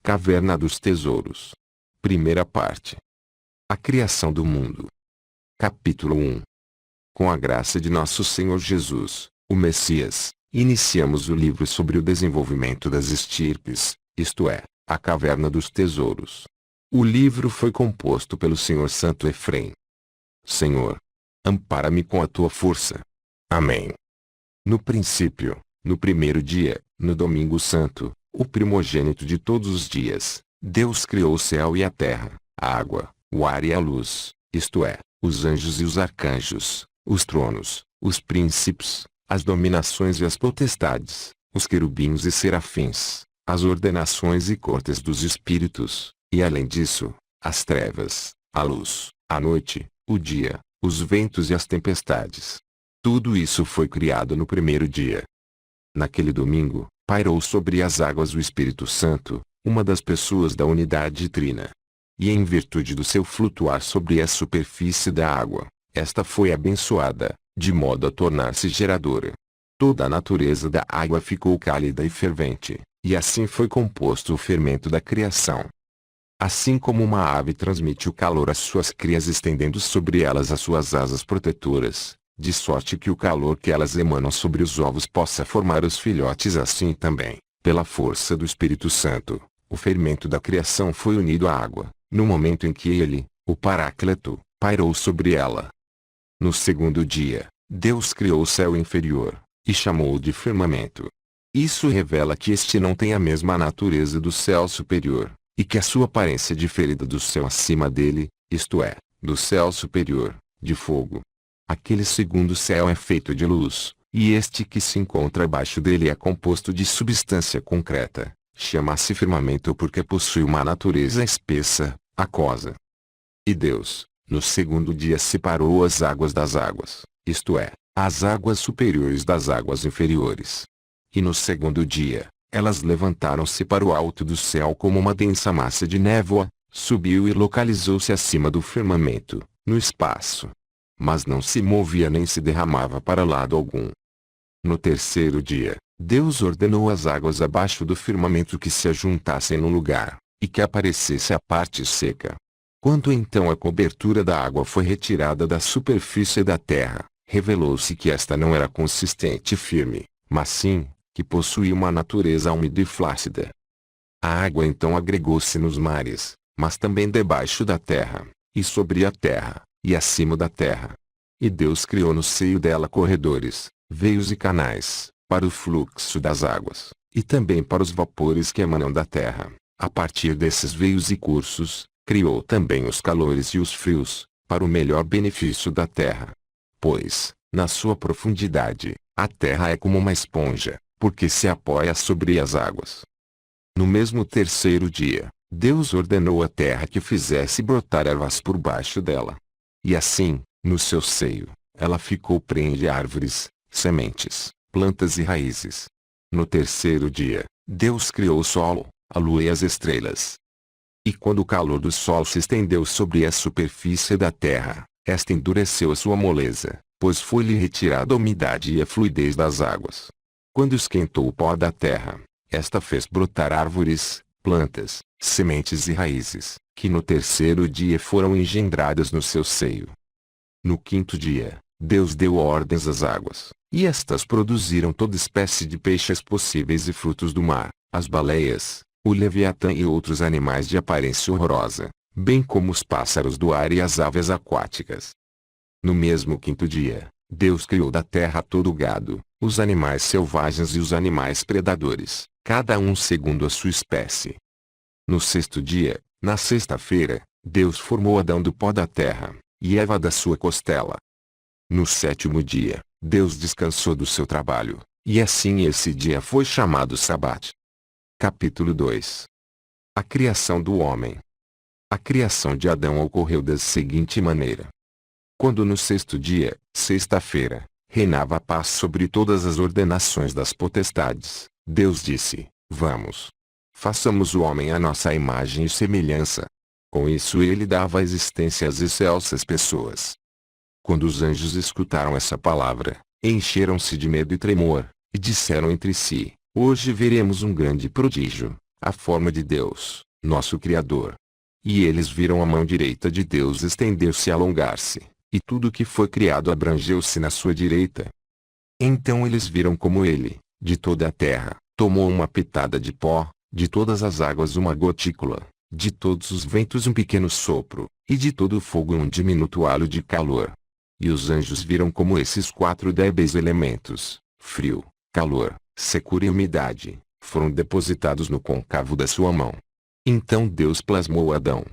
Caverna dos Tesouros. Primeira parte. A criação do mundo. Capítulo 1. Com a graça de nosso Senhor Jesus, o Messias, iniciamos o livro sobre o desenvolvimento das estirpes, isto é, a Caverna dos Tesouros. O livro foi composto pelo Senhor Santo Efrem. Senhor, ampara-me com a tua força. Amém. No princípio, no primeiro dia, no domingo santo, o primogênito de todos os dias, Deus criou o céu e a terra, a água, o ar e a luz, isto é, os anjos e os arcanjos, os tronos, os príncipes, as dominações e as potestades, os querubins e serafins, as ordenações e cortes dos espíritos, e além disso, as trevas, a luz, a noite, o dia, os ventos e as tempestades. Tudo isso foi criado no primeiro dia. Naquele domingo, pairou sobre as águas o Espírito Santo, uma das pessoas da unidade trina. E em virtude do seu flutuar sobre a superfície da água, esta foi abençoada, de modo a tornar-se geradora. Toda a natureza da água ficou cálida e fervente, e assim foi composto o fermento da criação. Assim como uma ave transmite o calor às suas crias estendendo sobre elas as suas asas protetoras, de sorte que o calor que elas emanam sobre os ovos possa formar os filhotes, assim também, pela força do Espírito Santo, o fermento da criação foi unido à água, no momento em que ele, o Paráclito, pairou sobre ela. No segundo dia, Deus criou o céu inferior, e chamou-o de firmamento. Isso revela que este não tem a mesma natureza do céu superior, e que a sua aparência difere do céu acima dele, isto é, do céu superior, de fogo. Aquele segundo céu é feito de luz, e este que se encontra abaixo dele é composto de substância concreta. Chama-se firmamento porque possui uma natureza espessa, aquosa. E Deus, no segundo dia separou as águas das águas, isto é, as águas superiores das águas inferiores. E no segundo dia, elas levantaram-se para o alto do céu como uma densa massa de névoa, subiu e localizou-se acima do firmamento, no espaço. Mas não se movia nem se derramava para lado algum. No terceiro dia, Deus ordenou às águas abaixo do firmamento que se ajuntassem no lugar, e que aparecesse a parte seca. Quando então a cobertura da água foi retirada da superfície da terra, revelou-se que esta não era consistente e firme, mas sim, que possuía uma natureza úmida e flácida. A água então agregou-se nos mares, mas também debaixo da terra, e sobre a terra, e acima da terra. E Deus criou no seio dela corredores, veios e canais, para o fluxo das águas, e também para os vapores que emanam da terra. A partir desses veios e cursos, criou também os calores e os frios, para o melhor benefício da terra. Pois, na sua profundidade, a terra é como uma esponja, porque se apoia sobre as águas. No mesmo terceiro dia, Deus ordenou à terra que fizesse brotar ervas por baixo dela. E assim, no seu seio, ela ficou prenhe de árvores, sementes, plantas e raízes. No terceiro dia, Deus criou o sol, a lua e as estrelas. E quando o calor do sol se estendeu sobre a superfície da terra, esta endureceu a sua moleza, pois foi-lhe retirada a umidade e a fluidez das águas. Quando esquentou o pó da terra, esta fez brotar árvores, plantas, sementes e raízes, que no terceiro dia foram engendradas no seu seio. No quinto dia, Deus deu ordens às águas, e estas produziram toda espécie de peixes possíveis e frutos do mar, as baleias, o leviatã e outros animais de aparência horrorosa, bem como os pássaros do ar e as aves aquáticas. No mesmo quinto dia, Deus criou da terra todo o gado, os animais selvagens e os animais predadores, cada um segundo a sua espécie. No sexto dia, na sexta-feira, Deus formou Adão do pó da terra, e Eva da sua costela. No sétimo dia, Deus descansou do seu trabalho, e assim esse dia foi chamado Sabate. Capítulo 2. A criação do homem. A criação de Adão ocorreu da seguinte maneira. Quando no sexto dia, sexta-feira, reinava a paz sobre todas as ordenações das potestades, Deus disse: Vamos. Façamos o homem à nossa imagem e semelhança. Com isso ele dava existência às excelsas pessoas. Quando os anjos escutaram essa palavra, encheram-se de medo e tremor, e disseram entre si: Hoje veremos um grande prodígio. a forma de Deus, nosso Criador. E eles viram a mão direita de Deus estender-se e alongar-se, e tudo que foi criado abrangeu-se na sua direita. Então eles viram como ele, de toda a terra, tomou uma pitada de pó, de todas as águas uma gotícula, de todos os ventos um pequeno sopro, e de todo o fogo um diminuto halo de calor. E os anjos viram como esses 4 débeis elementos, frio, calor, secura e umidade, foram depositados no côncavo da sua mão. Então Deus plasmou Adão.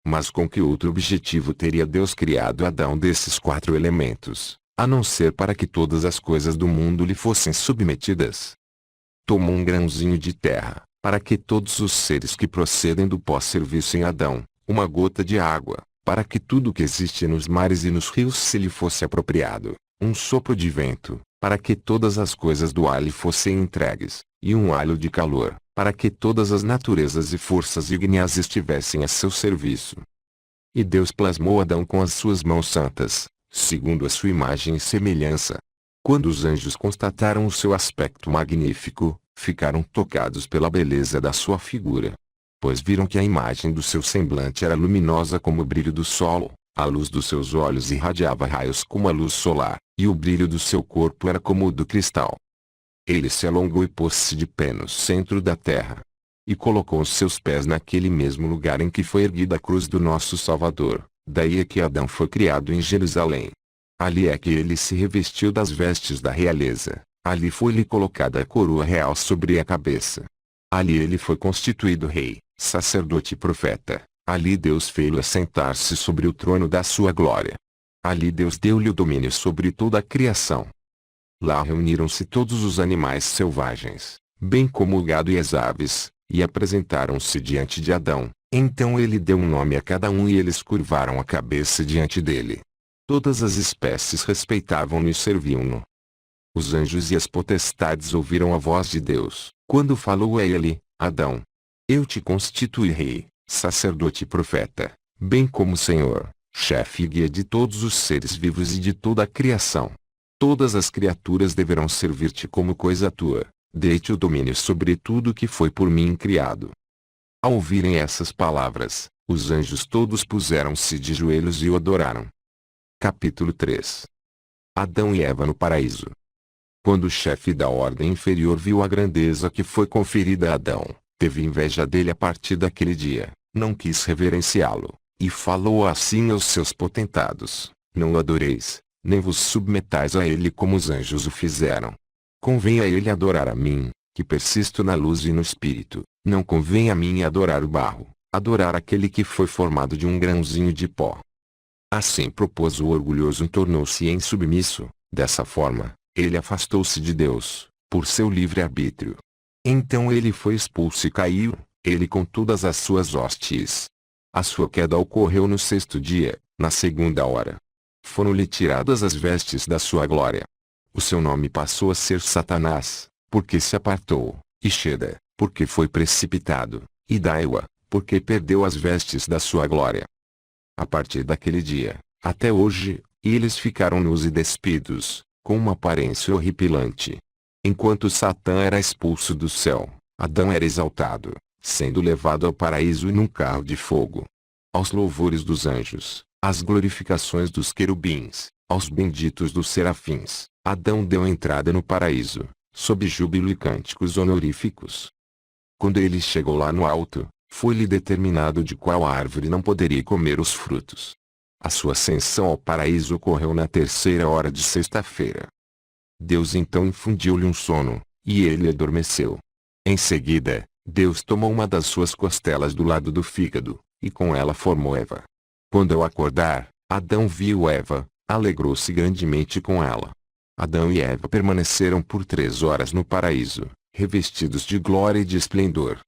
Mas com que outro objetivo teria Deus criado Adão desses 4 elementos, a não ser para que todas as coisas do mundo lhe fossem submetidas? Tomou um grãozinho de terra, para que todos os seres que procedem do pó servissem a Adão, uma gota de água, para que tudo que existe nos mares e nos rios se lhe fosse apropriado, um sopro de vento, para que todas as coisas do ar lhe fossem entregues, e um halo de calor, para que todas as naturezas e forças ígneas estivessem a seu serviço. E Deus plasmou Adão com as suas mãos santas, segundo a sua imagem e semelhança. Quando os anjos constataram o seu aspecto magnífico, ficaram tocados pela beleza da sua figura. Pois viram que a imagem do seu semblante era luminosa como o brilho do sol, a luz dos seus olhos irradiava raios como a luz solar, e o brilho do seu corpo era como o do cristal. Ele se alongou e pôs-se de pé no centro da terra. E colocou os seus pés naquele mesmo lugar em que foi erguida a cruz do nosso Salvador. Daí é que Adão foi criado em Jerusalém. Ali é que ele se revestiu das vestes da realeza. Ali foi-lhe colocada a coroa real sobre a cabeça. Ali ele foi constituído rei, sacerdote e profeta. Ali Deus fez-o assentar-se sobre o trono da sua glória. Ali Deus deu-lhe o domínio sobre toda a criação. Lá reuniram-se todos os animais selvagens, bem como o gado e as aves, e apresentaram-se diante de Adão. Então ele deu um nome a cada um e eles curvaram a cabeça diante dele. Todas as espécies respeitavam-no e serviam-no. Os anjos e as potestades ouviram a voz de Deus, quando falou a ele: Adão, eu te constituí rei, sacerdote e profeta, bem como Senhor, chefe e guia de todos os seres vivos e de toda a criação. Todas as criaturas deverão servir-te como coisa tua, dei-te o domínio sobre tudo que foi por mim criado. Ao ouvirem essas palavras, os anjos todos puseram-se de joelhos e o adoraram. Capítulo 3. Adão e Eva no paraíso. Quando o chefe da ordem inferior viu a grandeza que foi conferida a Adão, teve inveja dele a partir daquele dia, não quis reverenciá-lo, e falou assim aos seus potentados: não o adoreis, nem vos submetais a ele como os anjos o fizeram. Convém a ele adorar a mim, que persisto na luz e no espírito, não convém a mim adorar o barro, adorar aquele que foi formado de um grãozinho de pó. Assim propôs o orgulhoso e tornou-se insubmisso. Dessa forma, ele afastou-se de Deus, por seu livre-arbítrio. Então ele foi expulso e caiu, ele com todas as suas hostes. A sua queda ocorreu no 6º dia, na 2ª hora. Foram-lhe tiradas as vestes da sua glória. O seu nome passou a ser Satanás, porque se apartou, e Sheda, porque foi precipitado, e Daiwa, porque perdeu as vestes da sua glória. A partir daquele dia, até hoje, eles ficaram nus e despidos, com uma aparência horripilante. Enquanto Satã era expulso do céu, Adão era exaltado, sendo levado ao paraíso e num carro de fogo. Aos louvores dos anjos, às glorificações dos querubins, aos benditos dos serafins, Adão deu entrada no paraíso, sob júbilo e cânticos honoríficos. Quando ele chegou lá no alto, foi-lhe determinado de qual árvore não poderia comer os frutos. A sua ascensão ao paraíso ocorreu na 3ª hora de sexta-feira. Deus então infundiu-lhe um sono, e ele adormeceu. Em seguida, Deus tomou uma das suas costelas do lado do fígado, e com ela formou Eva. Quando ao acordar, Adão viu Eva, alegrou-se grandemente com ela. Adão e Eva permaneceram por 3 horas no paraíso, revestidos de glória e de esplendor.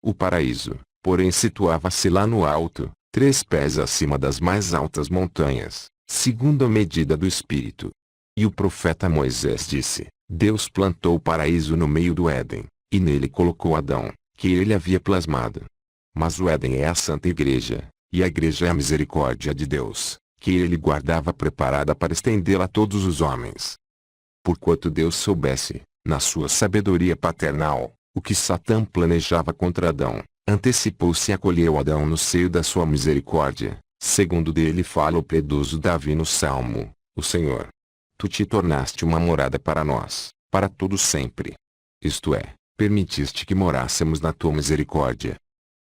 O paraíso, porém, situava-se lá no alto, 3 pés acima das mais altas montanhas, segundo a medida do Espírito. E o profeta Moisés disse: Deus plantou o paraíso no meio do Éden, e nele colocou Adão, que ele havia plasmado. Mas o Éden é a Santa Igreja, e a Igreja é a misericórdia de Deus, que ele guardava preparada para estendê-la a todos os homens. Porquanto Deus soubesse, na sua sabedoria paternal, O que Satã planejava contra Adão, antecipou-se e acolheu Adão no seio da sua misericórdia, segundo dele fala o piedoso Davi no Salmo: o Senhor, tu te tornaste uma morada para nós, para todo sempre. Isto é, permitiste que morássemos na tua misericórdia.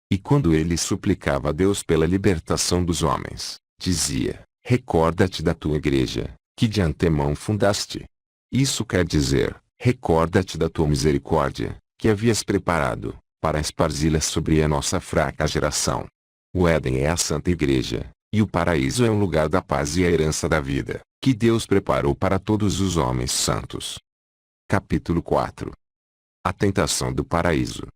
E quando ele suplicava a Deus pela libertação dos homens, dizia: recorda-te da tua igreja, que de antemão fundaste. Isso quer dizer, recorda-te da tua misericórdia, que havias preparado, para esparzi-la sobre a nossa fraca geração. O Éden é a Santa Igreja, e o paraíso é o lugar da paz e a herança da vida, que Deus preparou para todos os homens santos. Capítulo 4. A tentação do paraíso.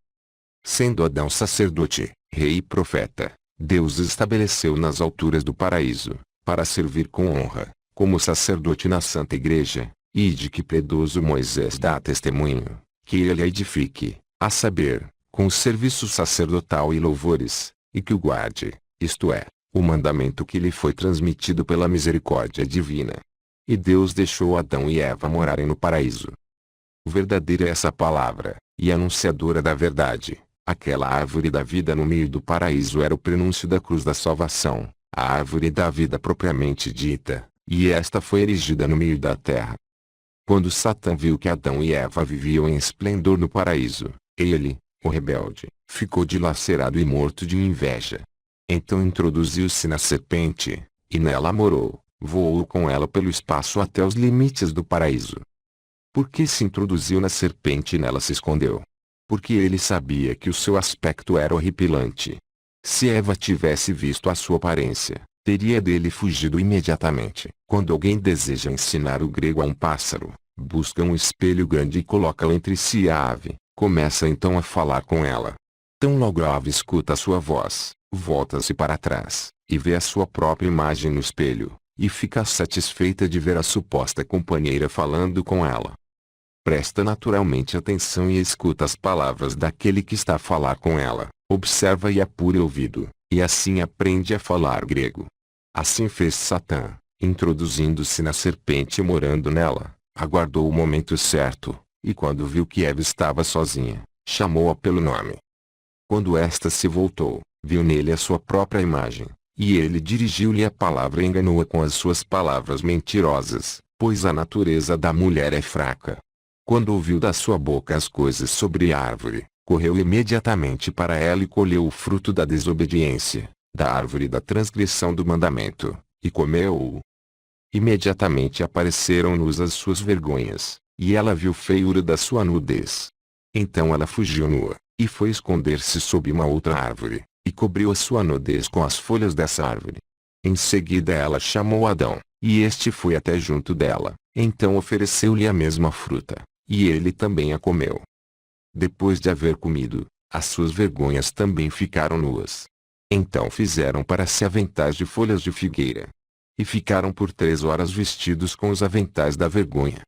Sendo Adão sacerdote, rei e profeta, Deus estabeleceu nas alturas do paraíso, para servir com honra, como sacerdote na Santa Igreja, e de que piedoso Moisés dá testemunho, que ele a edifique, a saber, com o serviço sacerdotal e louvores, e que o guarde, isto é, o mandamento que lhe foi transmitido pela misericórdia divina. E Deus deixou Adão e Eva morarem no paraíso. Verdadeira é essa palavra, e anunciadora da verdade. Aquela árvore da vida no meio do paraíso era o prenúncio da cruz da salvação, a árvore da vida propriamente dita, e esta foi erigida no meio da terra. Quando Satã viu que Adão e Eva viviam em esplendor no paraíso, ele, o rebelde, ficou dilacerado e morto de inveja. Então introduziu-se na serpente, e nela morou, voou com ela pelo espaço até os limites do paraíso. Por que se introduziu na serpente e nela se escondeu? Porque ele sabia que o seu aspecto era horripilante. Se Eva tivesse visto a sua aparência, teria dele fugido imediatamente. Quando alguém deseja ensinar o grego a um pássaro, busca um espelho grande e coloca-o entre si e a ave, começa então a falar com ela. Tão logo a ave escuta a sua voz, volta-se para trás, e vê a sua própria imagem no espelho, e fica satisfeita de ver a suposta companheira falando com ela. Presta naturalmente atenção e escuta as palavras daquele que está a falar com ela, observa e apura o ouvido, e assim aprende a falar grego. Assim fez Satã, introduzindo-se na serpente e morando nela, aguardou o momento certo, e quando viu que Eva estava sozinha, chamou-a pelo nome. Quando esta se voltou, viu nele a sua própria imagem, e ele dirigiu-lhe a palavra e enganou-a com as suas palavras mentirosas, pois a natureza da mulher é fraca. Quando ouviu da sua boca as coisas sobre a árvore, correu imediatamente para ela e colheu o fruto da desobediência, da árvore da transgressão do mandamento, e comeu-o. Imediatamente apareceram-nos as suas vergonhas, e ela viu feiura da sua nudez. Então ela fugiu nua, e foi esconder-se sob uma outra árvore, e cobriu a sua nudez com as folhas dessa árvore. Em seguida ela chamou Adão, e este foi até junto dela, então ofereceu-lhe a mesma fruta, e ele também a comeu. Depois de haver comido, as suas vergonhas também ficaram nuas. Então fizeram para si aventais de folhas de figueira. E ficaram por 3 horas vestidos com os aventais da vergonha.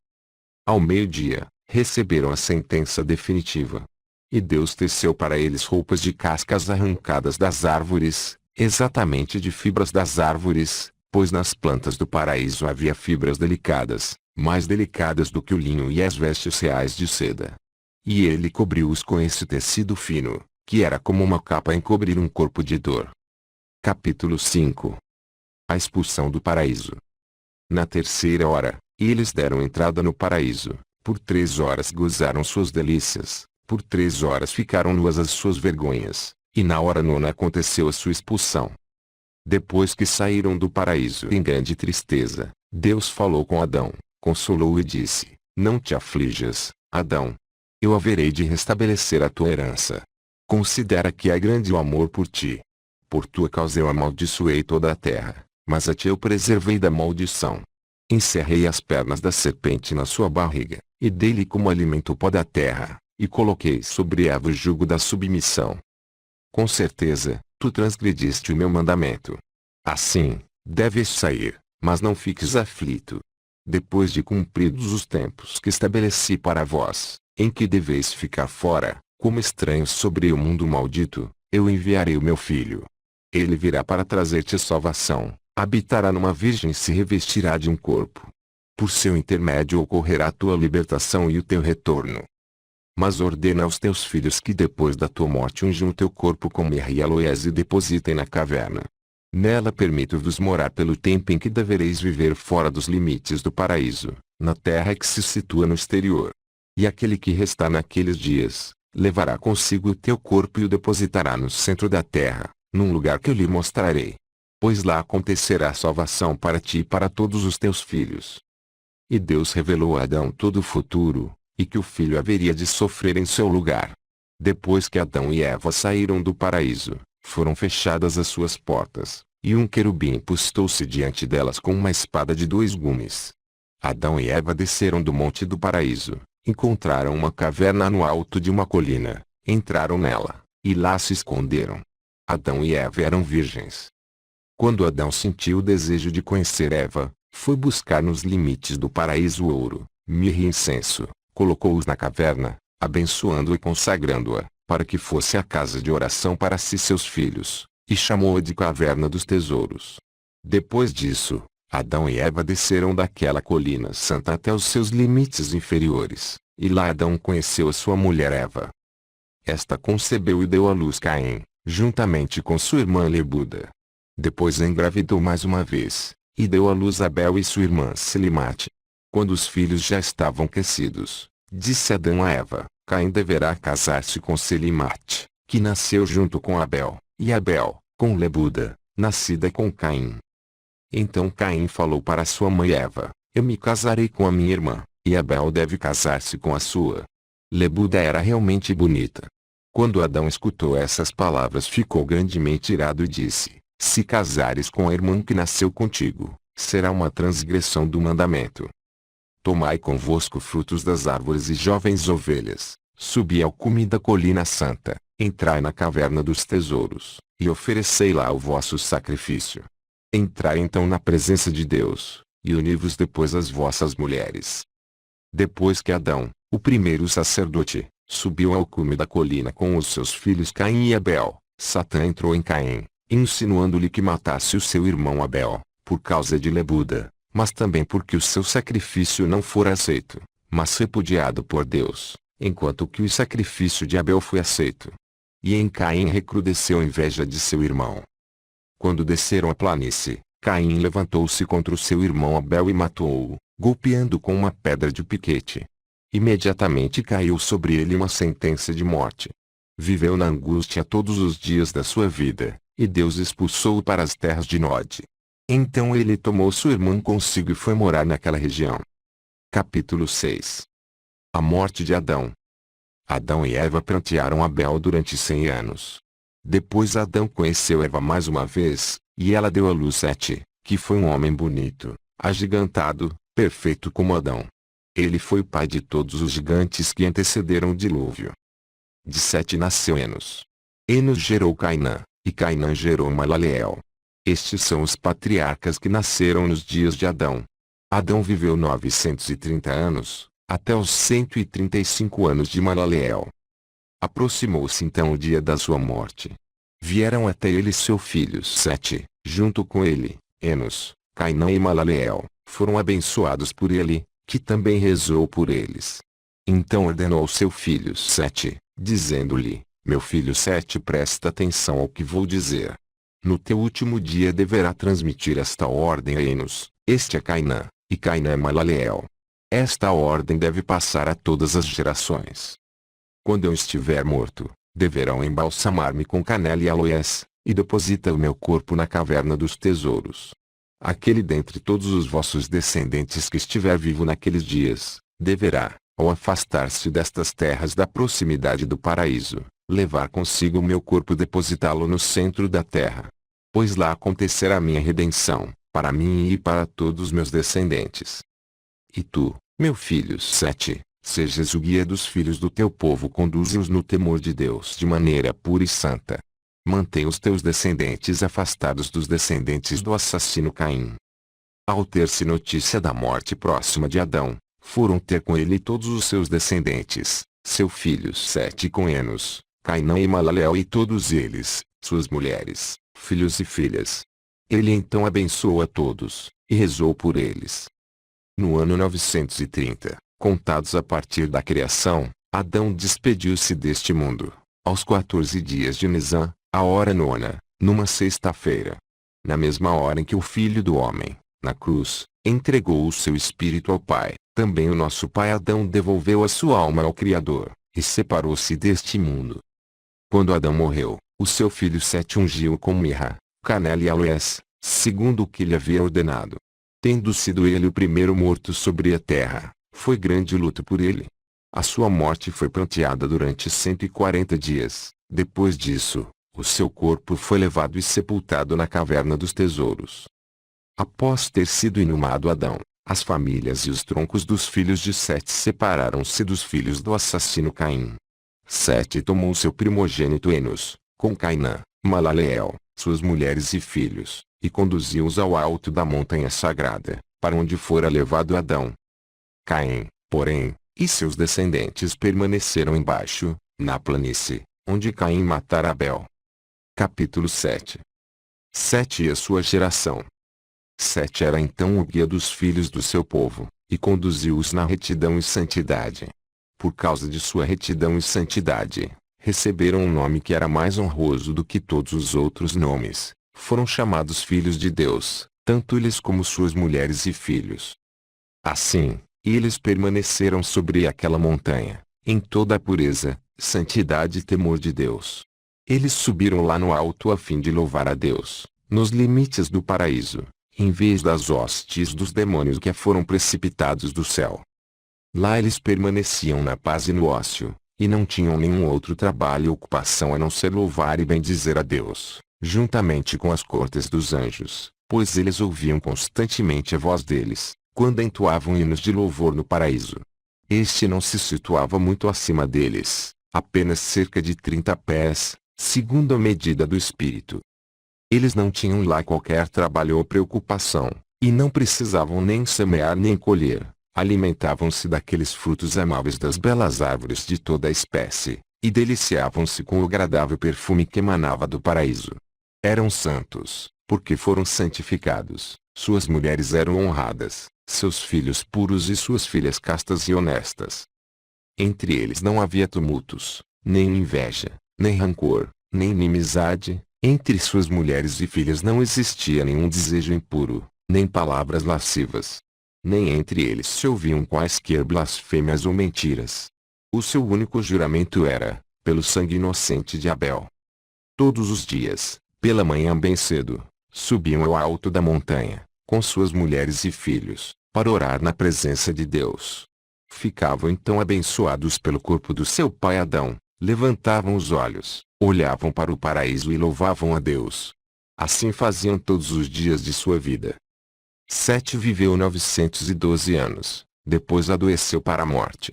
Ao meio-dia, receberam a sentença definitiva. E Deus teceu para eles roupas de cascas arrancadas das árvores, exatamente de fibras das árvores, pois nas plantas do paraíso havia fibras delicadas, mais delicadas do que o linho e as vestes reais de seda. E ele cobriu-os com esse tecido fino, que era como uma capa a encobrir um corpo de dor. Capítulo 5. A expulsão do paraíso. Na terceira hora, eles deram entrada no paraíso, por 3 horas gozaram suas delícias, por 3 horas ficaram nuas as suas vergonhas, e na hora nona aconteceu a sua expulsão. Depois que saíram do paraíso em grande tristeza, Deus falou com Adão, consolou-o e disse: não te aflijas, Adão. Eu haverei de restabelecer a tua herança. Considera que é grande o amor por ti. Por tua causa eu amaldiçoei toda a terra, mas a ti eu preservei da maldição. Encerrei as pernas da serpente na sua barriga, e dei-lhe como alimento o pó da terra, e coloquei sobre Eva o jugo da submissão. Com certeza, tu transgrediste o meu mandamento. Assim, deves sair, mas não fiques aflito. Depois de cumpridos os tempos que estabeleci para vós, em que deveis ficar fora, como estranhos sobre o mundo maldito, eu enviarei o meu filho. Ele virá para trazer-te salvação, habitará numa virgem e se revestirá de um corpo. Por seu intermédio ocorrerá a tua libertação e o teu retorno. Mas ordena aos teus filhos que depois da tua morte unjam o teu corpo com mirra e aloés e depositem na caverna. Nela permito-vos morar pelo tempo em que devereis viver fora dos limites do paraíso, na terra que se situa no exterior. E aquele que restar naqueles dias, levará consigo o teu corpo e o depositará no centro da terra, num lugar que eu lhe mostrarei. Pois lá acontecerá salvação para ti e para todos os teus filhos. E Deus revelou a Adão todo o futuro, e que o filho haveria de sofrer em seu lugar. Depois que Adão e Eva saíram do paraíso, foram fechadas as suas portas, e um querubim postou-se diante delas com uma espada de 2 gumes. Adão e Eva desceram do monte do paraíso, encontraram uma caverna no alto de uma colina, entraram nela, e lá se esconderam. Adão e Eva eram virgens. Quando Adão sentiu o desejo de conhecer Eva, foi buscar nos limites do paraíso ouro, mirra e incenso, colocou-os na caverna, abençoando-a e consagrando-a, para que fosse a casa de oração para si e seus filhos, e chamou-a de caverna dos tesouros. Depois disso, Adão e Eva desceram daquela colina santa até os seus limites inferiores, e lá Adão conheceu a sua mulher Eva. Esta concebeu e deu à luz Caim, juntamente com sua irmã Lebuda. Depois engravidou mais uma vez, e deu à luz Abel e sua irmã Selimate. Quando os filhos já estavam crescidos, disse Adão a Eva: Caim deverá casar-se com Selimate, que nasceu junto com Abel, e Abel, com Lebuda, nascida com Caim. Então Caim falou para sua mãe Eva: Eu me casarei com a minha irmã, e Abel deve casar-se com a sua. Lebuda era realmente bonita. Quando Adão escutou essas palavras, ficou grandemente irado e disse: Se casares com a irmã que nasceu contigo, será uma transgressão do mandamento. Tomai convosco frutos das árvores e jovens ovelhas, subi ao cume da colina santa, entrai na caverna dos tesouros, e oferecei lá o vosso sacrifício. Entrai então na presença de Deus, e uni-vos depois às vossas mulheres. Depois que Adão, o primeiro sacerdote, subiu ao cume da colina com os seus filhos Caim e Abel, Satã entrou em Caim, insinuando-lhe que matasse o seu irmão Abel, por causa de Lebuda, mas também porque o seu sacrifício não fora aceito, mas repudiado por Deus, enquanto que o sacrifício de Abel foi aceito. E em Caim recrudesceu a inveja de seu irmão. Quando desceram a planície, Caim levantou-se contra o seu irmão Abel e matou-o, golpeando com uma pedra de piquete. Imediatamente caiu sobre ele uma sentença de morte. Viveu na angústia todos os dias da sua vida, e Deus expulsou-o para as terras de Nod. Então ele tomou sua irmã consigo e foi morar naquela região. Capítulo 6. A morte de Adão. Adão e Eva prantearam Abel durante 100 anos. Depois Adão conheceu Eva mais uma vez, e ela deu à luz Sete, que foi um homem bonito, agigantado, perfeito como Adão. Ele foi o pai de todos os gigantes que antecederam o dilúvio. De Sete nasceu Enos. Enos gerou Cainã, e Cainã gerou Malaleel. Estes são os patriarcas que nasceram nos dias de Adão. Adão viveu 930 anos, até os 135 anos de Malaleel. Aproximou-se então o dia da sua morte. Vieram até ele seu filho Sete, junto com ele, Enos, Cainã e Malaleel, foram abençoados por ele, que também rezou por eles. Então ordenou ao seu filho Sete, dizendo-lhe: Meu filho Sete, presta atenção ao que vou dizer. No teu último dia deverá transmitir esta ordem a Enos, este é Cainã, e Cainã é Malaleel. Esta ordem deve passar a todas as gerações. Quando eu estiver morto, deverão embalsamar-me com canela e aloés, e deposita o meu corpo na caverna dos tesouros. Aquele dentre todos os vossos descendentes que estiver vivo naqueles dias, deverá, ao afastar-se destas terras da proximidade do paraíso, levar consigo o meu corpo e depositá-lo no centro da terra. Pois lá acontecerá a minha redenção, para mim e para todos os meus descendentes. E tu, meu filho Sete, sejas o guia dos filhos do teu povo, conduze-os no temor de Deus de maneira pura e santa. Mantém os teus descendentes afastados dos descendentes do assassino Caim. Ao ter-se notícia da morte próxima de Adão, foram ter com ele todos os seus descendentes, seu filho Sete com Enos, Cainã e Malaleel e todos eles, suas mulheres, filhos e filhas. Ele então abençoou a todos, e rezou por eles. No ano 930, contados a partir da criação, Adão despediu-se deste mundo, aos 14 dias de Nisã, a hora nona, numa sexta-feira. Na mesma hora em que o Filho do Homem, na cruz, entregou o seu espírito ao Pai, também o nosso pai Adão devolveu a sua alma ao Criador, e separou-se deste mundo. Quando Adão morreu, o seu filho Sete ungiu com mirra, canela e aloés, segundo o que lhe havia ordenado. Tendo sido ele o primeiro morto sobre a terra, foi grande luto por ele. A sua morte foi pranteada durante 140 dias. Depois disso, o seu corpo foi levado e sepultado na caverna dos tesouros. Após ter sido inumado Adão, as famílias e os troncos dos filhos de Sete separaram-se dos filhos do assassino Caim. Sete tomou seu primogênito Enos, com Cainã, Malaleel, suas mulheres e filhos, e conduziu-os ao alto da montanha sagrada, para onde fora levado Adão. Caim, porém, e seus descendentes permaneceram embaixo, na planície, onde Caim matara Abel. Capítulo 7. Sete e a sua geração. Sete era então o guia dos filhos do seu povo, e conduziu-os na retidão e santidade. Por causa de sua retidão e santidade, receberam um nome que era mais honroso do que todos os outros nomes. Foram chamados filhos de Deus, tanto eles como suas mulheres e filhos. Assim, eles permaneceram sobre aquela montanha, em toda a pureza, santidade e temor de Deus. Eles subiram lá no alto a fim de louvar a Deus, nos limites do paraíso, em vez das hostes dos demônios que foram precipitados do céu. Lá eles permaneciam na paz e no ócio, e não tinham nenhum outro trabalho ou ocupação a não ser louvar e bendizer a Deus, juntamente com as cortes dos anjos, pois eles ouviam constantemente a voz deles, quando entoavam hinos de louvor no paraíso. Este não se situava muito acima deles, apenas cerca de 30 pés, segundo a medida do espírito. Eles não tinham lá qualquer trabalho ou preocupação, e não precisavam nem semear nem colher. Alimentavam-se daqueles frutos amáveis das belas árvores de toda a espécie, e deliciavam-se com o agradável perfume que emanava do paraíso. Eram santos, porque foram santificados, suas mulheres eram honradas, seus filhos puros e suas filhas castas e honestas. Entre eles não havia tumultos, nem inveja, nem rancor, nem inimizade, entre suas mulheres e filhas não existia nenhum desejo impuro, nem palavras lascivas. Nem entre eles se ouviam quaisquer blasfêmias ou mentiras. O seu único juramento era, pelo sangue inocente de Abel. Todos os dias, pela manhã bem cedo, subiam ao alto da montanha, com suas mulheres e filhos, para orar na presença de Deus. Ficavam então abençoados pelo corpo do seu pai Adão, levantavam os olhos, olhavam para o paraíso e louvavam a Deus. Assim faziam todos os dias de sua vida. Sete viveu 912 anos, depois adoeceu para a morte.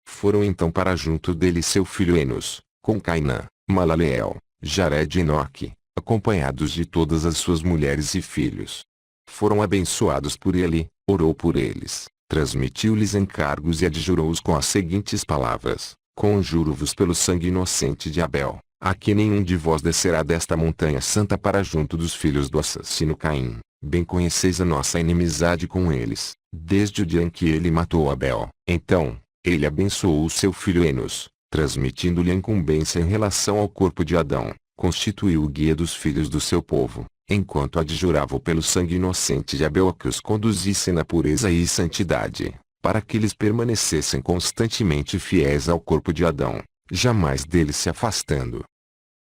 Foram então para junto dele seu filho Enos, com Cainã, Malaleel, Jared e Enoque, acompanhados de todas as suas mulheres e filhos. Foram abençoados por ele, orou por eles, transmitiu-lhes encargos e adjurou-os com as seguintes palavras: conjuro-vos pelo sangue inocente de Abel, a que nenhum de vós descerá desta montanha santa para junto dos filhos do assassino Caim. Bem conheceis a nossa inimizade com eles, desde o dia em que ele matou Abel. Então, ele abençoou o seu filho Enos, transmitindo-lhe a incumbência em relação ao corpo de Adão, constituiu o guia dos filhos do seu povo, enquanto adjurava pelo sangue inocente de Abel a que os conduzissem na pureza e santidade, para que eles permanecessem constantemente fiéis ao corpo de Adão, jamais dele se afastando.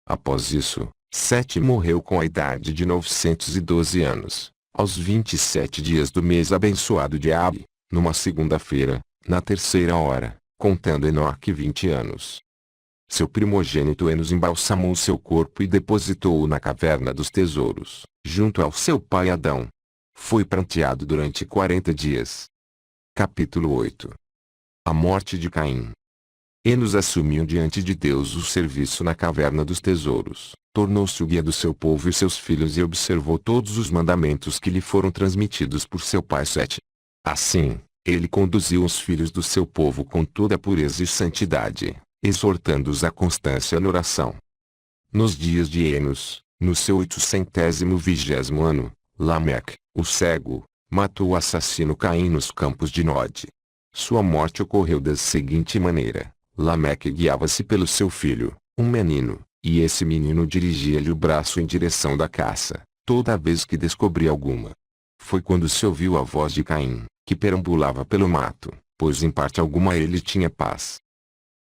Após isso, Sete morreu com a idade de 912 anos, aos 27 dias do mês abençoado de Ab, numa segunda-feira, na terceira hora, contando Enoque 20 anos. Seu primogênito Enos embalsamou seu corpo e depositou-o na caverna dos tesouros, junto ao seu pai Adão. Foi pranteado durante 40 dias. Capítulo 8. A morte de Caim. Enos assumiu diante de Deus o serviço na caverna dos tesouros, tornou-se o guia do seu povo e seus filhos e observou todos os mandamentos que lhe foram transmitidos por seu pai Sete. Assim, ele conduziu os filhos do seu povo com toda a pureza e santidade, exortando-os à constância na oração. Nos dias de Enos, no seu 820º ano, Lameque, o cego, matou o assassino Caim nos campos de Nod. Sua morte ocorreu da seguinte maneira: Lameque guiava-se pelo seu filho, um menino, e esse menino dirigia-lhe o braço em direção da caça, toda vez que descobria alguma. Foi quando se ouviu a voz de Caim, que perambulava pelo mato, pois em parte alguma ele tinha paz.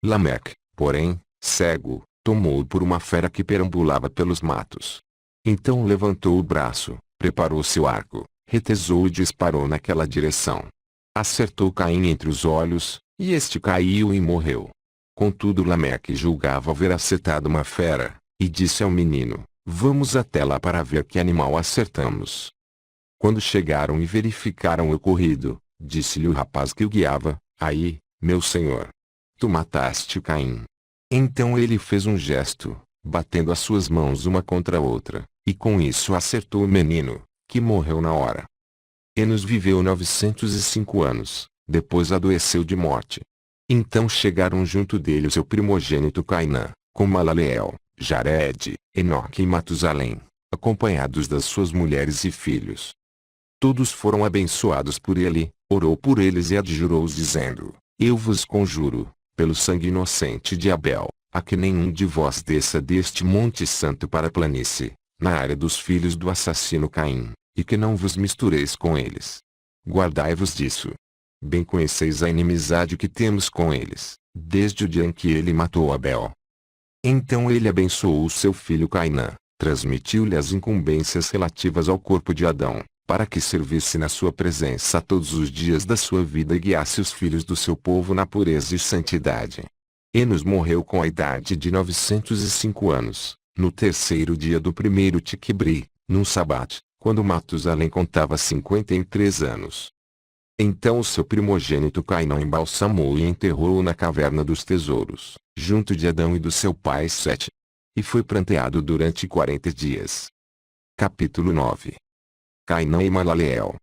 Lameque, porém, cego, tomou-o por uma fera que perambulava pelos matos. Então levantou o braço, preparou seu arco, retesou e disparou naquela direção. Acertou Caim entre os olhos, e este caiu e morreu. Contudo Lameque julgava haver acertado uma fera, e disse ao menino: "Vamos até lá para ver que animal acertamos." Quando chegaram e verificaram o ocorrido, disse-lhe o rapaz que o guiava: "Aí, meu senhor, tu mataste Caim." Então ele fez um gesto, batendo as suas mãos uma contra a outra, e com isso acertou o menino, que morreu na hora. Enos viveu 905 anos, depois adoeceu de morte. Então chegaram junto dele o seu primogênito Cainã, com Malaleel, Jared, Enoque e Matusalém, acompanhados das suas mulheres e filhos. Todos foram abençoados por ele, orou por eles e adjurou-os dizendo: "Eu vos conjuro, pelo sangue inocente de Abel, a que nenhum de vós desça deste monte santo para a planície, na área dos filhos do assassino Caim, e que não vos mistureis com eles. Guardai-vos disso. Bem conheceis a inimizade que temos com eles, desde o dia em que ele matou Abel." Então ele abençoou o seu filho Cainã, transmitiu-lhe as incumbências relativas ao corpo de Adão, para que servisse na sua presença todos os dias da sua vida e guiasse os filhos do seu povo na pureza e santidade. Enos morreu com a idade de 905 anos, no terceiro dia do primeiro Tiquibri, num sabate, quando Matusalém contava 53 anos. Então o seu primogênito Cainã embalsamou e enterrou-o na caverna dos tesouros, junto de Adão e do seu pai Sete. E foi pranteado durante 40 dias. Capítulo 9. Cainã e Malaleel.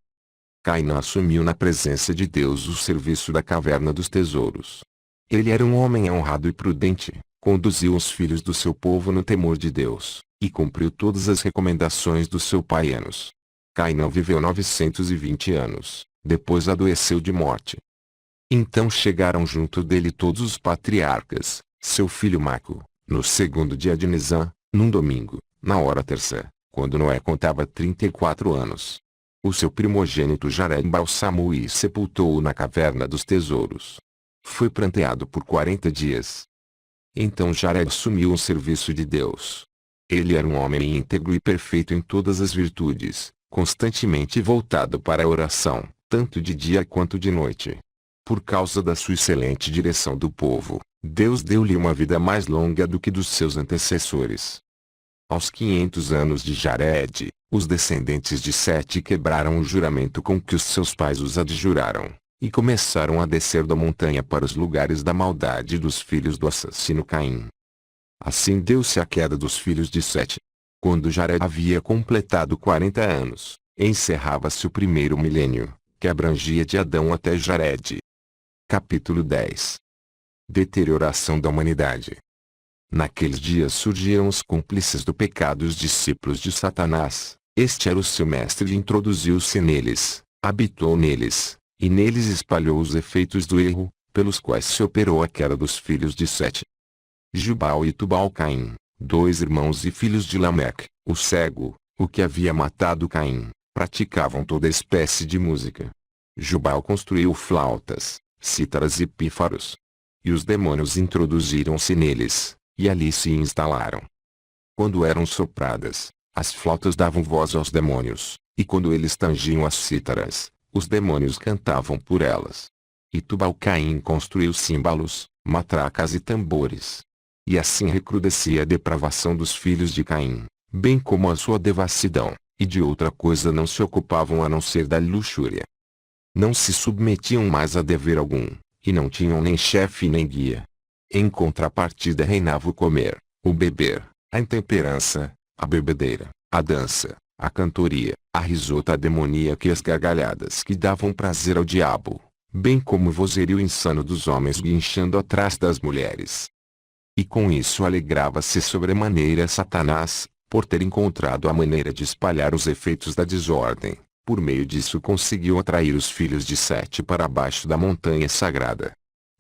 Cainã assumiu na presença de Deus o serviço da caverna dos tesouros. Ele era um homem honrado e prudente, conduziu os filhos do seu povo no temor de Deus, e cumpriu todas as recomendações do seu pai Enos. Cainã viveu 920 anos, depois adoeceu de morte. Então chegaram junto dele todos os patriarcas, seu filho Maco, no segundo dia de Nisã, num domingo, na hora terça, quando Noé contava 34 anos. O seu primogênito Jared embalsamou e sepultou-o na caverna dos tesouros. Foi pranteado por 40 dias. Então Jared assumiu o serviço de Deus. Ele era um homem íntegro e perfeito em todas as virtudes, constantemente voltado para a oração, tanto de dia quanto de noite. Por causa da sua excelente direção do povo, Deus deu-lhe uma vida mais longa do que dos seus antecessores. Aos 500 anos de Jared, os descendentes de Sete quebraram o juramento com que os seus pais os adjuraram, e começaram a descer da montanha para os lugares da maldade dos filhos do assassino Caim. Assim deu-se a queda dos filhos de Sete. Quando Jared havia completado 40 anos, encerrava-se o primeiro milênio, que abrangia de Adão até Jared. Capítulo 10. Deterioração da humanidade. Naqueles dias surgiram os cúmplices do pecado, os discípulos de Satanás. Este era o seu mestre e introduziu-se neles, habitou neles, e neles espalhou os efeitos do erro, pelos quais se operou a queda dos filhos de Sete. Jubal e Tubal-Caim, dois irmãos e filhos de Lameque, o cego, o que havia matado Caim, praticavam toda espécie de música. Jubal construiu flautas, cítaras e pífaros. E os demônios introduziram-se neles, e ali se instalaram. Quando eram sopradas, as flautas davam voz aos demônios, e quando eles tangiam as cítaras, os demônios cantavam por elas. E Tubal-Caim construiu címbalos, matracas e tambores. E assim recrudescia a depravação dos filhos de Caim, bem como a sua devassidão, e de outra coisa não se ocupavam a não ser da luxúria. Não se submetiam mais a dever algum, e não tinham nem chefe nem guia. Em contrapartida reinava o comer, o beber, a intemperança, a bebedeira, a dança, a cantoria, a risota demoníaca e as gargalhadas que davam prazer ao diabo, bem como o vozerio insano dos homens guinchando atrás das mulheres. E com isso alegrava-se sobremaneira Satanás, por ter encontrado a maneira de espalhar os efeitos da desordem. Por meio disso conseguiu atrair os filhos de Sete para baixo da montanha sagrada.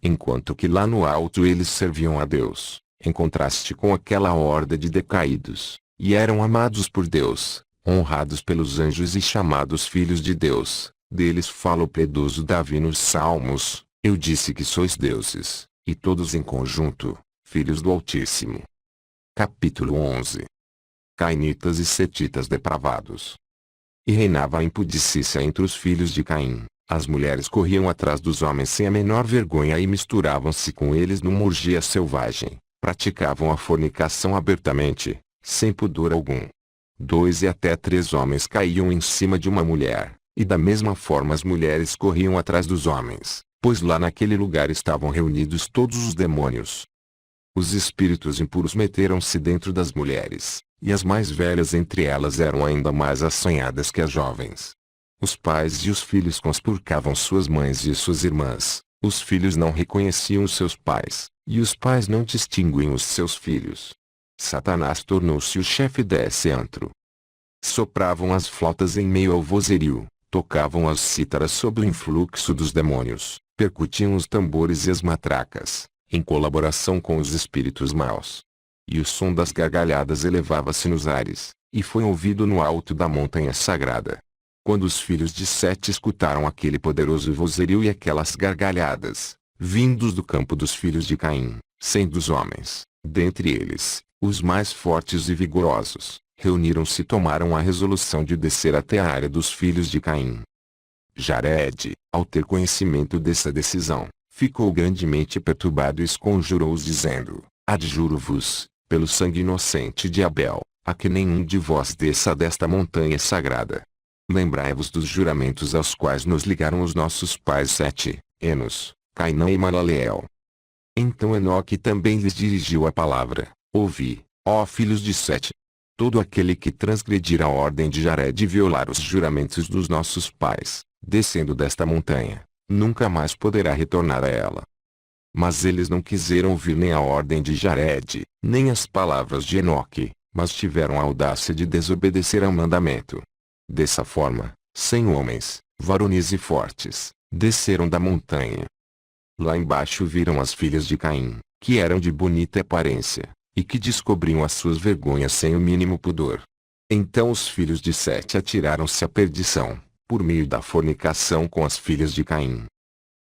enquanto que lá no alto eles serviam a Deus, em contraste com aquela horda de decaídos, e eram amados por Deus, honrados pelos anjos e chamados filhos de Deus. Deles fala o piedoso Davi nos Salmos: eu disse que sois deuses, e todos em conjunto, filhos do Altíssimo. Capítulo 11. Cainitas e setitas depravados. E reinava a impudicícia entre os filhos de Caim. As mulheres corriam atrás dos homens sem a menor vergonha e misturavam-se com eles numa orgia selvagem. Praticavam a fornicação abertamente, sem pudor algum. 2 e até 3 homens caíam em cima de uma mulher, e da mesma forma as mulheres corriam atrás dos homens, pois lá naquele lugar estavam reunidos todos os demônios. Os espíritos impuros meteram-se dentro das mulheres, e as mais velhas entre elas eram ainda mais assanhadas que as jovens. Os pais e os filhos conspurcavam suas mães e suas irmãs, os filhos não reconheciam os seus pais, e os pais não distinguiam os seus filhos. Satanás tornou-se o chefe desse antro. Sopravam as flautas em meio ao vozerio, tocavam as cítaras sob o influxo dos demônios, percutiam os tambores e as matracas, em colaboração com os espíritos maus. E o som das gargalhadas elevava-se nos ares, e foi ouvido no alto da montanha sagrada. Quando os filhos de Sete escutaram aquele poderoso vozerio e aquelas gargalhadas, vindos do campo dos filhos de Caim, sendo os homens, dentre eles, os mais fortes e vigorosos, reuniram-se e tomaram a resolução de descer até a área dos filhos de Caim. Jared, ao ter conhecimento dessa decisão, ficou grandemente perturbado e esconjurou-os dizendo: adjuro-vos, pelo sangue inocente de Abel, a que nenhum de vós desça desta montanha sagrada. Lembrai-vos dos juramentos aos quais nos ligaram os nossos pais Sete, Enos, Cainã e Malaleel. Então Enoque também lhes dirigiu a palavra: ouvi, ó filhos de Sete. Todo aquele que transgredir a ordem de Jared e violar os juramentos dos nossos pais, descendo desta montanha, nunca mais poderá retornar a ela. Mas eles não quiseram ouvir nem a ordem de Jared, nem as palavras de Enoque, mas tiveram a audácia de desobedecer ao mandamento. Dessa forma, 100 homens, varonis e fortes, desceram da montanha. Lá embaixo viram as filhas de Caim, que eram de bonita aparência, e que descobriam as suas vergonhas sem o mínimo pudor. Então os filhos de Sete atiraram-se à perdição, por meio da fornicação com as filhas de Caim.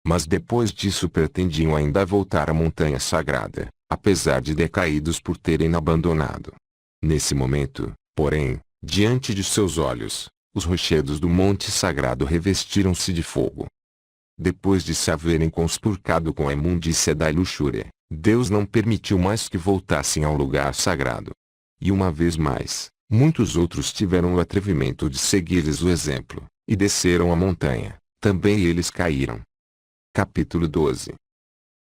Mas depois disso pretendiam ainda voltar à montanha sagrada, apesar de decaídos por terem abandonado. Nesse momento, porém, diante de seus olhos, os rochedos do monte sagrado revestiram-se de fogo. Depois de se haverem conspurcado com a imundícia da luxúria, Deus não permitiu mais que voltassem ao lugar sagrado. E uma vez mais, muitos outros tiveram o atrevimento de seguir-lhes o exemplo, e desceram a montanha, também eles caíram. Capítulo 12.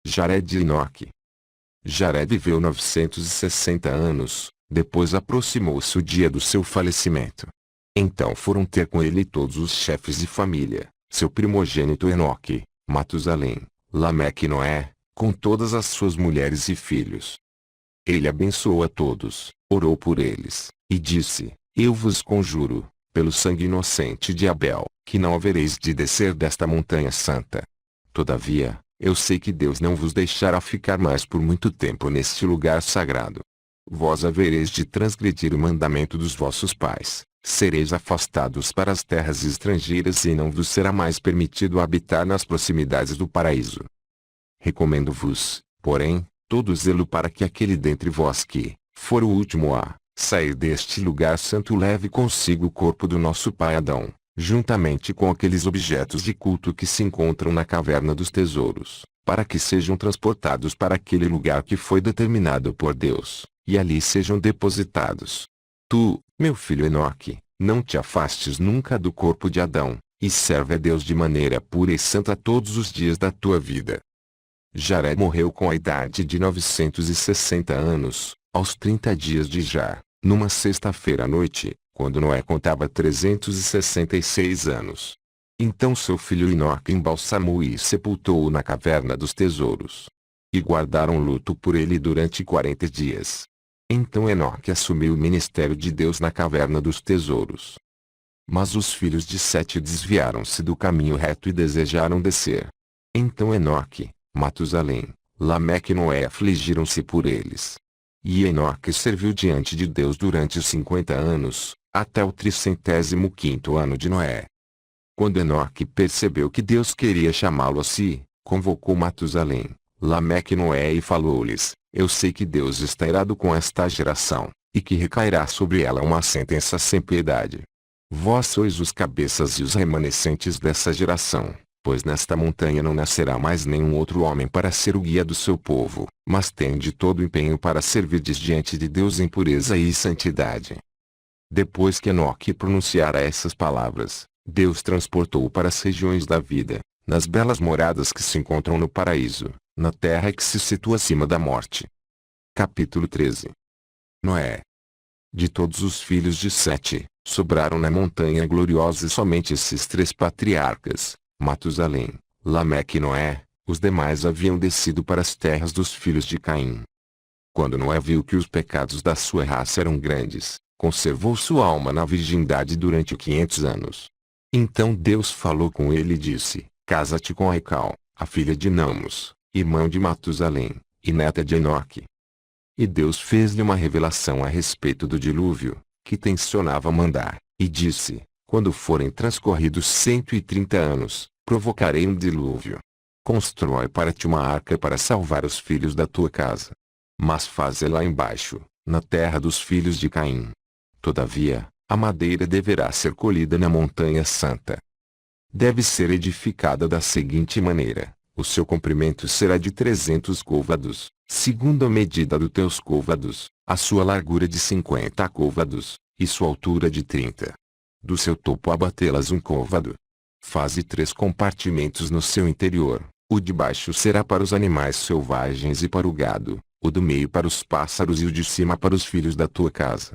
Jared e Enoque. Jared viveu 960 anos, depois aproximou-se o dia do seu falecimento. Então foram ter com ele todos os chefes de família, seu primogênito Enoque, Matusalém, Lameque e Noé, com todas as suas mulheres e filhos. Ele abençoou a todos, orou por eles, e disse: eu vos conjuro, pelo sangue inocente de Abel, que não havereis de descer desta montanha santa. Todavia, eu sei que Deus não vos deixará ficar mais por muito tempo neste lugar sagrado. Vós havereis de transgredir o mandamento dos vossos pais, sereis afastados para as terras estrangeiras e não vos será mais permitido habitar nas proximidades do paraíso. Recomendo-vos, porém, todo zelo para que aquele dentre vós que for o último a sair deste lugar santo leve consigo o corpo do nosso pai Adão, juntamente com aqueles objetos de culto que se encontram na caverna dos tesouros, para que sejam transportados para aquele lugar que foi determinado por Deus, e ali sejam depositados. Tu, meu filho Enoque, não te afastes nunca do corpo de Adão, e serve a Deus de maneira pura e santa todos os dias da tua vida. Jared morreu com a idade de 960 anos, aos 30 dias de Jar, numa sexta-feira à noite, quando Noé contava 366 anos. Então seu filho Enoque embalsamou e sepultou-o na caverna dos tesouros. E guardaram luto por ele durante 40 dias. Então Enoque assumiu o ministério de Deus na caverna dos tesouros. Mas os filhos de Sete desviaram-se do caminho reto e desejaram descer. Então Enoque, Matusalém, Lameque e Noé afligiram-se por eles. E Enoque serviu diante de Deus durante os 50 anos, até o 305º ano de Noé. Quando Enoque percebeu que Deus queria chamá-lo a si, convocou Matusalém, Lameque e Noé e falou-lhes: Eu sei que Deus está irado com esta geração, e que recairá sobre ela uma sentença sem piedade. Vós sois os cabeças e os remanescentes dessa geração, pois nesta montanha não nascerá mais nenhum outro homem para ser o guia do seu povo, mas tende todo o empenho para servirdes diante de Deus em pureza e santidade. Depois que Enoque pronunciara essas palavras, Deus transportou-o para as regiões da vida, nas belas moradas que se encontram no paraíso, na terra que se situa acima da morte. Capítulo 13. Noé. De todos os filhos de Sete, sobraram na montanha gloriosa somente esses 3 patriarcas, Matusalém, Lameque e Noé. Os demais haviam descido para as terras dos filhos de Caim. Quando Noé viu que os pecados da sua raça eram grandes, conservou sua alma na virgindade durante 500 anos. Então Deus falou com ele e disse: Casa-te com Aical, a filha de Namos, irmão de Matusalém, e neta de Enoque. E Deus fez-lhe uma revelação a respeito do dilúvio, que tencionava mandar, e disse: Quando forem transcorridos 130 anos, provocarei um dilúvio. Constrói para ti uma arca para salvar os filhos da tua casa. Mas faze-la embaixo, na terra dos filhos de Caim. Todavia, a madeira deverá ser colhida na montanha santa. Deve ser edificada da seguinte maneira: o seu comprimento será de 300 côvados, segundo a medida dos teus côvados, a sua largura de 50 côvados, e sua altura de 30. Do seu topo abatê-las um côvado. Faze 3 compartimentos no seu interior, o de baixo será para os animais selvagens e para o gado, o do meio para os pássaros e o de cima para os filhos da tua casa.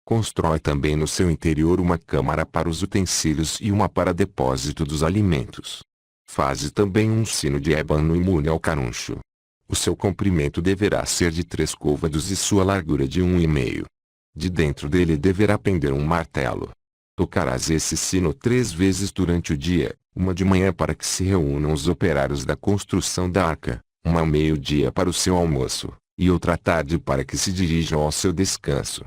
Constrói também no seu interior uma câmara para os utensílios e uma para depósito dos alimentos. Faze também um sino de ébano imune ao caruncho. O seu comprimento deverá ser de 3 côvados e sua largura de 1,5. De dentro dele deverá pender um martelo. Tocarás esse sino 3 vezes durante o dia, uma de manhã para que se reúnam os operários da construção da arca, uma ao meio-dia para o seu almoço, e outra à tarde para que se dirijam ao seu descanso.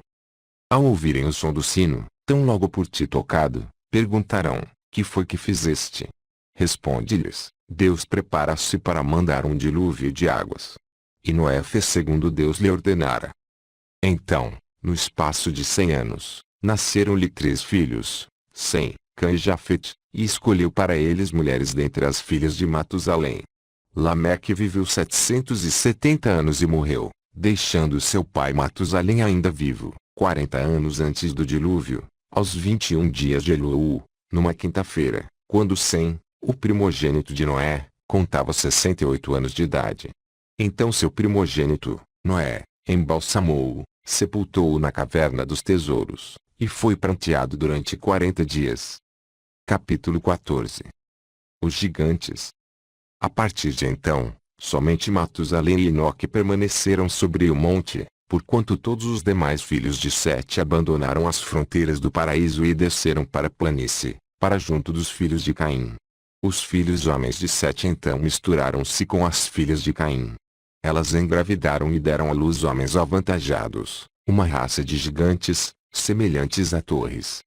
Ao ouvirem o som do sino, tão logo por ti tocado, perguntarão: Que foi que fizeste? Responde-lhes: Deus prepara-se para mandar um dilúvio de águas. E Noé fez segundo Deus lhe ordenara. Então, no espaço de 100 anos, nasceram-lhe 3 filhos, Sem, Cã e Jafete, e escolheu para eles mulheres dentre as filhas de Matusalém. Lameque viveu 770 anos e morreu, deixando seu pai Matusalém ainda vivo, 40 anos antes do dilúvio, aos 21 dias de Elul, numa quinta-feira, quando Sem, o primogênito de Noé, contava 68 anos de idade. Então seu primogênito, Noé, embalsamou-o, sepultou-o na caverna dos tesouros, e foi pranteado durante 40 dias. Capítulo 14. Os gigantes. A partir de então, somente Matusalém e Enoque permaneceram sobre o monte, porquanto todos os demais filhos de Sete abandonaram as fronteiras do paraíso e desceram para a planície, para junto dos filhos de Caim. Os filhos homens de Sete então misturaram-se com as filhas de Caim. Elas engravidaram e deram à luz homens avantajados, uma raça de gigantes, semelhantes a torres.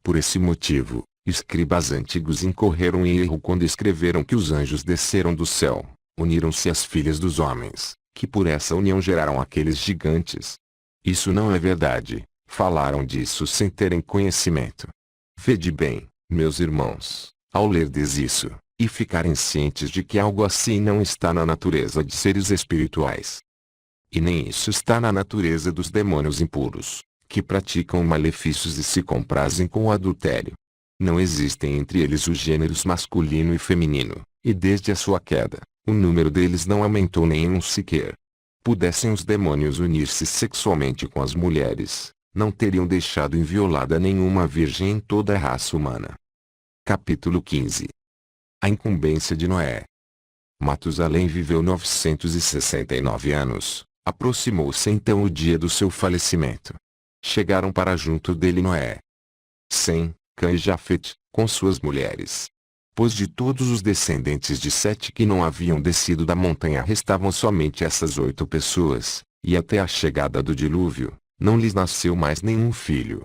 Por esse motivo, escribas antigos incorreram em erro quando escreveram que os anjos desceram do céu, uniram-se às filhas dos homens, que por essa união geraram aqueles gigantes. Isso não é verdade, falaram disso sem terem conhecimento. Vede bem, meus irmãos, ao lerdes isso, e ficarem cientes de que algo assim não está na natureza de seres espirituais. E nem isso está na natureza dos demônios impuros, que praticam malefícios e se comprazem com o adultério. Não existem entre eles os gêneros masculino e feminino, e desde a sua queda, o número deles não aumentou nem um sequer. Pudessem os demônios unir-se sexualmente com as mulheres, não teriam deixado inviolada nenhuma virgem em toda a raça humana. Capítulo 15. A incumbência de Noé. Matusalém viveu 969 anos, aproximou-se então o dia do seu falecimento. Chegaram para junto dele Noé, Sem, Cã e Jafete, com suas mulheres. pois de todos os descendentes de Sete que não haviam descido da montanha restavam somente essas 8 pessoas, e até a chegada do dilúvio, não lhes nasceu mais nenhum filho.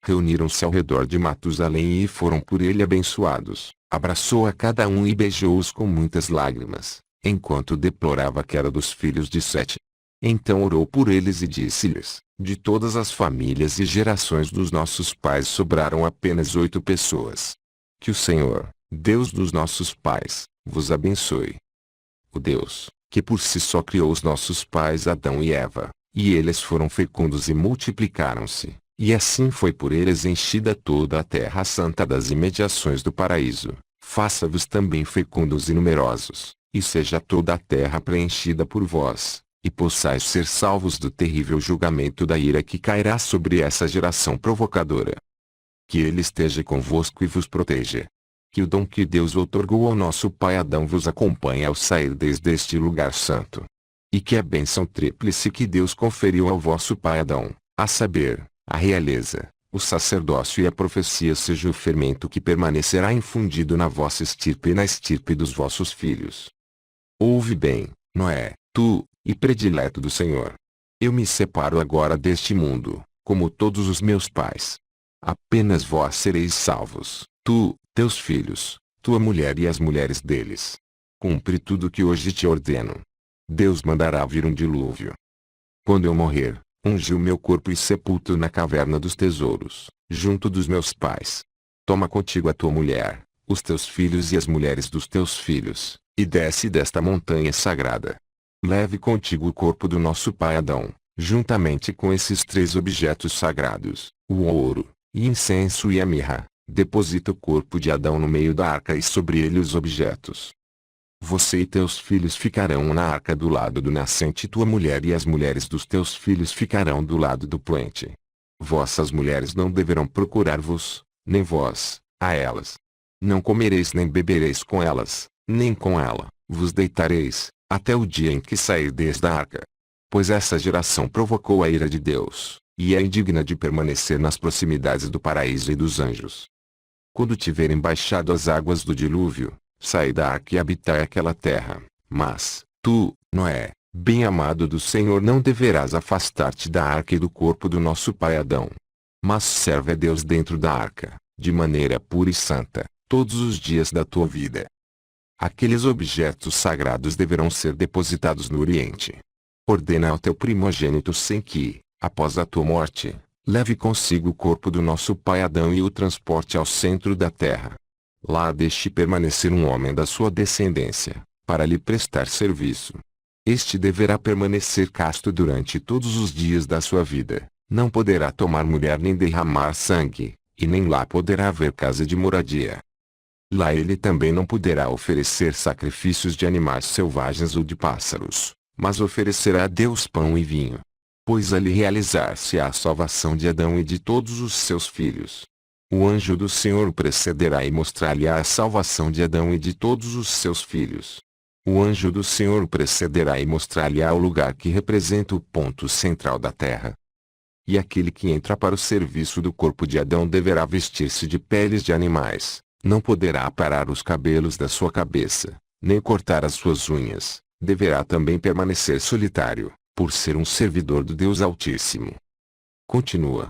Reuniram-se ao redor de Matusalém e foram por ele abençoados. Abraçou a cada um e beijou-os com muitas lágrimas, enquanto deplorava a queda dos filhos de Sete. Então orou por eles e disse-lhes: de todas as famílias e gerações dos nossos pais sobraram apenas 8 pessoas. Que o Senhor, Deus dos nossos pais, vos abençoe. O Deus, que por si só criou os nossos pais Adão e Eva, e eles foram fecundos e multiplicaram-se, e assim foi por eles enchida toda a terra santa das imediações do paraíso, faça-vos também fecundos e numerosos, e seja toda a terra preenchida por vós, e possais ser salvos do terrível julgamento da ira que cairá sobre essa geração provocadora. Que ele esteja convosco e vos proteja. Que o dom que Deus outorgou ao nosso pai Adão vos acompanhe ao sair desde este lugar santo. E que a bênção tríplice que Deus conferiu ao vosso pai Adão, a saber, a realeza, o sacerdócio e a profecia seja o fermento que permanecerá infundido na vossa estirpe e na estirpe dos vossos filhos. Ouve bem, Noé, tu, e predileto do Senhor. Eu me separo agora deste mundo, como todos os meus pais. Apenas vós sereis salvos, tu, teus filhos, tua mulher e as mulheres deles. Cumpre tudo o que hoje te ordeno. Deus mandará vir um dilúvio. Quando eu morrer, unge o meu corpo e sepulto na caverna dos tesouros, junto dos meus pais. Toma contigo a tua mulher, os teus filhos e as mulheres dos teus filhos, e desce desta montanha sagrada. Leve contigo o corpo do nosso pai Adão, juntamente com esses 3 objetos sagrados, o ouro, e incenso e a mirra. Deposita o corpo de Adão no meio da arca e sobre ele os objetos. Você e teus filhos ficarão na arca do lado do nascente e tua mulher e as mulheres dos teus filhos ficarão do lado do poente. Vossas mulheres não deverão procurar-vos, nem vós, a elas. Não comereis nem bebereis com elas, nem com ela, vos deitareis, até o dia em que sairdes da arca. Pois essa geração provocou a ira de Deus, e é indigna de permanecer nas proximidades do paraíso e dos anjos. Quando tiverem baixado as águas do dilúvio, sai da arca e habitai aquela terra. Mas, tu, Noé, bem-amado do Senhor, não deverás afastar-te da arca e do corpo do nosso pai Adão. Mas serve a Deus dentro da arca, de maneira pura e santa, todos os dias da tua vida. Aqueles objetos sagrados deverão ser depositados no Oriente. Ordena ao teu primogênito sem que, após a tua morte, leve consigo o corpo do nosso pai Adão e o transporte ao centro da terra. Lá deixe permanecer um homem da sua descendência, para lhe prestar serviço. Este deverá permanecer casto durante todos os dias da sua vida, não poderá tomar mulher nem derramar sangue, e nem lá poderá haver casa de moradia. Lá ele também não poderá oferecer sacrifícios de animais selvagens ou de pássaros, mas oferecerá a Deus pão e vinho. Pois ali realizar-se-á a salvação de Adão e de todos os seus filhos. O anjo do Senhor o precederá e mostrar-lhe-á a salvação de Adão e de todos os seus filhos. O anjo do Senhor o precederá e mostrar-lhe-á o lugar que representa o ponto central da terra. E aquele que entra para o serviço do corpo de Adão deverá vestir-se de peles de animais, não poderá aparar os cabelos da sua cabeça, nem cortar as suas unhas, deverá também permanecer solitário, por ser um servidor do Deus Altíssimo. Continua.